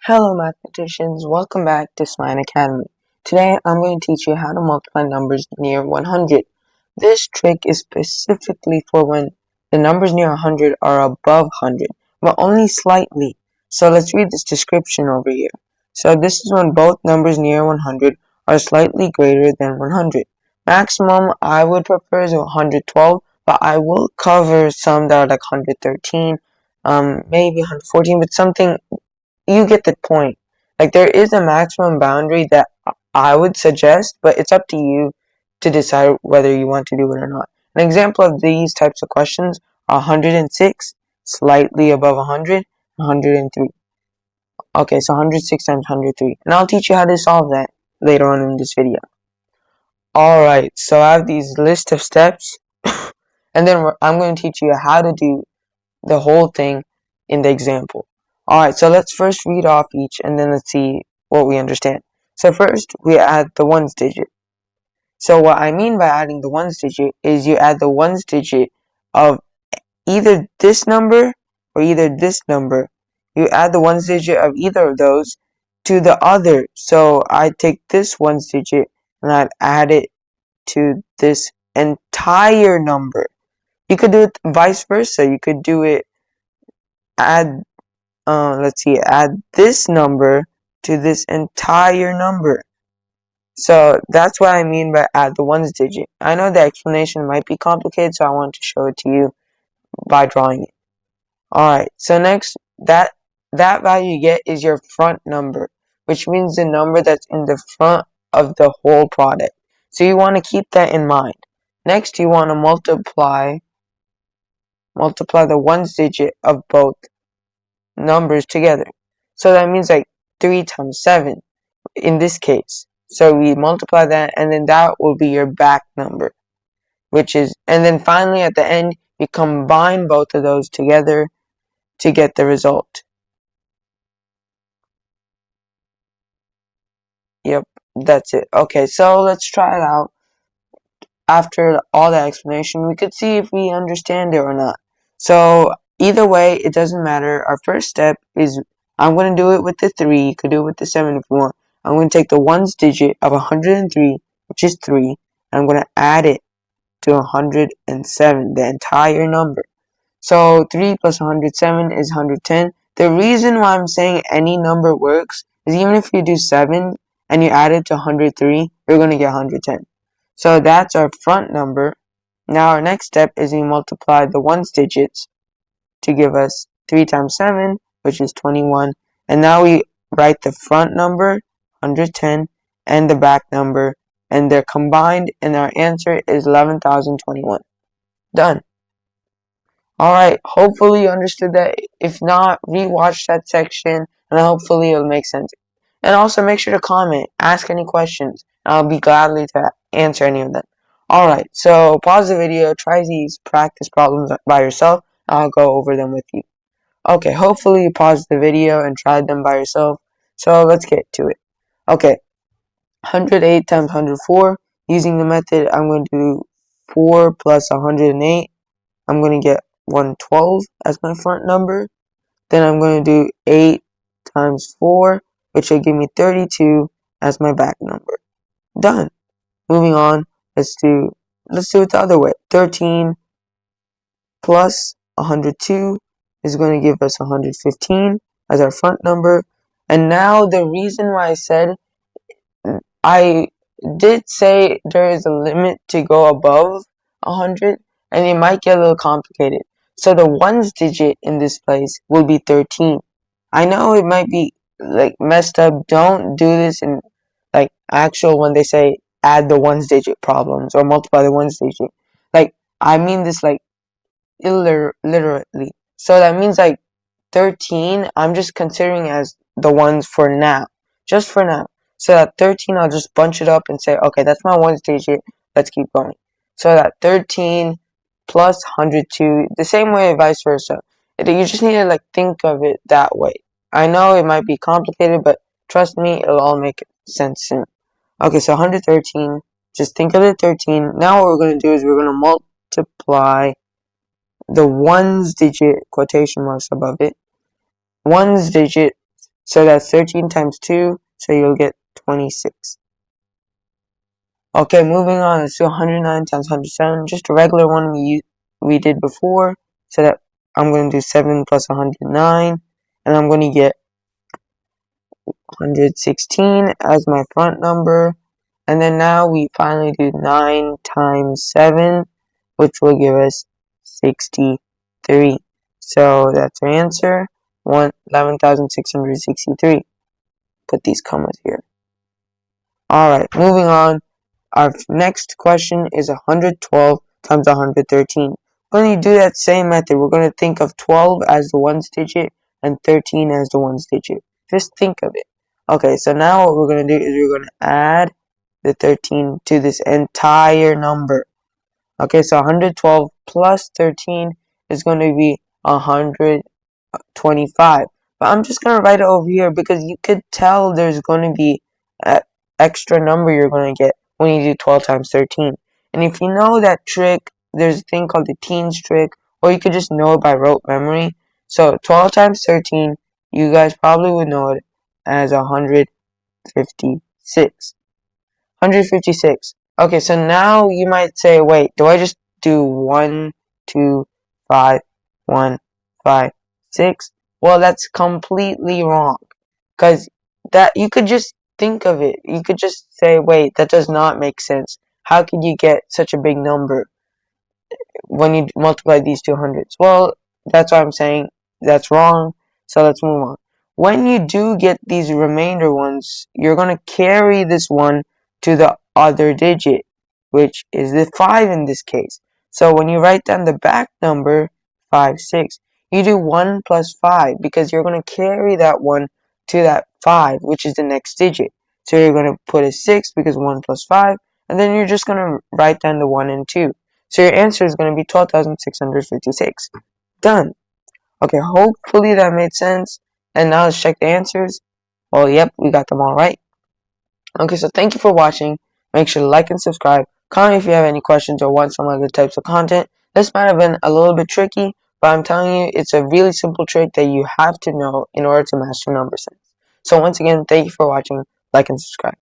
Hello mathematicians, welcome back to Smyan Academy. Today I'm going to teach you how to multiply numbers near 100. This trick is specifically for when the numbers near 100 are above 100, but only slightly. So let's read this description over here. So this is when both numbers near 100 are slightly greater than 100. Maximum I would prefer is 112, but I will cover some that are like 113, maybe 114, but something. You get the point. Like, there is a maximum boundary that I would suggest, but it's up to you to decide whether you want to do it or not. An example of these types of questions are 106, slightly above 100, 103. Okay, so 106 times 103. And I'll teach you how to solve that later on in this video. Alright, so I have these list of steps, and then I'm going to teach you how to do the whole thing in the example. Alright, so let's first read off each and then let's see what we understand. So first, we add the ones digit. So what I mean by adding the ones digit is you add the ones digit of either this number or either this number. You add the ones digit of either of those to the other. So I take this ones digit and I'd add it to this entire number. You could do it vice versa. You could do it add this number to this entire number. So that's what I mean by add the ones digit. I know the explanation might be complicated, so I want to show it to you by drawing it. Alright, so next, that value you get is your front number, which means the number that's in the front of the whole product. So you want to keep that in mind. Next, you want to multiply the ones digit of both numbers together. So that means like 3 times 7 in this case. So we multiply that and then that will be your back number, and then finally at the end you combine both of those together to get the result. Yep, that's it. Okay, so let's try it out. After all that explanation, we could see if we understand it or not. So either way, it doesn't matter. Our first step is, I'm going to do it with the 3. You could do it with the 7 if you want. I'm going to take the ones digit of 103, which is 3, and I'm going to add it to 107, the entire number. So 3 plus 107 is 110. The reason why I'm saying any number works is even if you do 7 and you add it to 103, you're going to get 110. So that's our front number. Now our next step is we multiply the ones digits to give us 3 times 7, which is 21. And now we write the front number, 110, and the back number, and they're combined, and our answer is 11,021. Done. Alright, hopefully you understood that. If not, rewatch that section, and hopefully it'll make sense. And also make sure to comment, ask any questions, and I'll be gladly to answer any of them. Alright, so pause the video, try these practice problems by yourself, and I'll go over them with you. Okay, hopefully you paused the video and tried them by yourself, so let's get to it. Okay, 108 times 104, using the method, I'm going to do 4 plus 108, I'm going to get 112 as my front number, then I'm going to do 8 times 4, which will give me 32 as my back number. Done. Moving on, let's do it the other way. 13 plus 102 is going to give us 115 as our front number. And now the reason why I did say there is a limit to go above 100, and it might get a little complicated. So the ones digit in this place will be 13. I know it might be like messed up. Don't do this in like actual when they say add the ones digit problems or multiply the ones digit. Like, I mean this like literally. So that means like 13 I'm just considering as the ones for now. Just for now. So that 13 I'll just bunch it up and say, okay, that's my ones digit. Let's keep going. So that 13 plus 102, the same way vice versa. You just need to like think of it that way. I know it might be complicated, but trust me, it'll all make sense soon. Okay, so 113, just think of the 13. Now what we're going to do is we're going to multiply the ones digit, quotation marks above it, ones digit So that's 13 times 2, so you'll get 26. Okay, moving on, let's do 109 times 107, just a regular one we did before. So that I'm going to do 7 plus 109, and I'm going to get 116 as my front number. And then now we finally do 9 times 7, which will give us 63. So that's our answer, 11,663. Put these commas here. Alright, moving on. Our next question is 112 times 113. When you do that same method, we're going to think of 12 as the ones digit and 13 as the ones digit. Just think of it. Okay, so now what we're going to do is we're going to add the 13 to this entire number. Okay, so 112 plus 13 is going to be 125. But I'm just going to write it over here because you could tell there's going to be an extra number you're going to get when you do 12 times 13. And if you know that trick, there's a thing called the teens trick, or you could just know it by rote memory. So 12 times 13, you guys probably would know it as 156. 156. Okay, so now you might say, wait, do I just do 1, 2, 5, 1, 5, 6? Well, that's completely wrong. Because that you could just think of it. You could just say, wait, that does not make sense. How could you get such a big number when you multiply these two hundreds? Well, that's why I'm saying that's wrong. So let's move on. When you do get these remainder ones, you're going to carry this one to the other digit, which is the 5 in this case. So when you write down the back number, 5, 6, you do 1 plus 5 because you're going to carry that one to that 5, which is the next digit. So you're going to put a 6 because 1 plus 5, and then you're just going to write down the 1 and 2. So your answer is going to be 12,656. Done. Okay, hopefully that made sense. And now let's check the answers. Well, yep, we got them all right. Okay, so thank you for watching. Make sure to like and subscribe. Comment if you have any questions or want some other types of content. This might have been a little bit tricky, but I'm telling you, it's a really simple trick that you have to know in order to master number sense. So once again, thank you for watching. Like and subscribe.